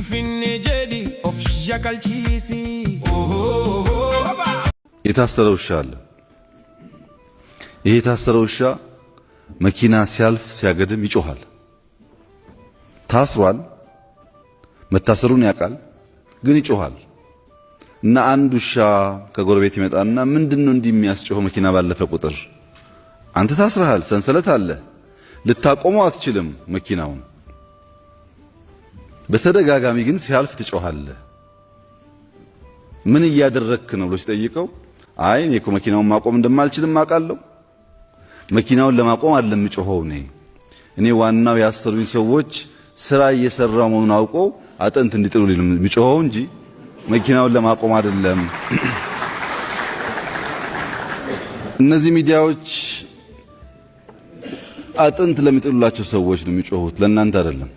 Finfinne jedi of jakalchisi. የታሰረ ውሻ አለ። ይሄ የታሰረ ውሻ መኪና ሲያልፍ ሲያገድም ይጮሃል። ታስሯል፣ መታሰሩን ያውቃል፣ ግን ይጮሃል። እና አንድ ውሻ ከጎረቤት ይመጣና ምንድነው እንዲህ የሚያስጮኸው? መኪና ባለፈ ቁጥር አንተ ታስረሃል፣ ሰንሰለት አለ፣ ልታቆመው አትችልም መኪናውን። በተደጋጋሚ ግን ሲያልፍ ትጮሃለህ። ምን እያደረክ ነው ብሎ ሲጠይቀው አይ እኔ እኮ መኪናውን ማቆም እንደማልችልም አውቃለሁ፣ መኪናውን ለማቆም አይደለም የምጮኸው እኔ ዋናው ያሰሩኝ ሰዎች ስራ እየሰራው መሆኑን አውቀው አጥንት እንዲጥሉልኝ ነው የምጮኸው እንጂ መኪናውን ለማቆም አይደለም። እነዚህ ሚዲያዎች አጥንት ለሚጥሉላቸው ሰዎች ነው የሚጮሁት፣ ለእናንተ አይደለም።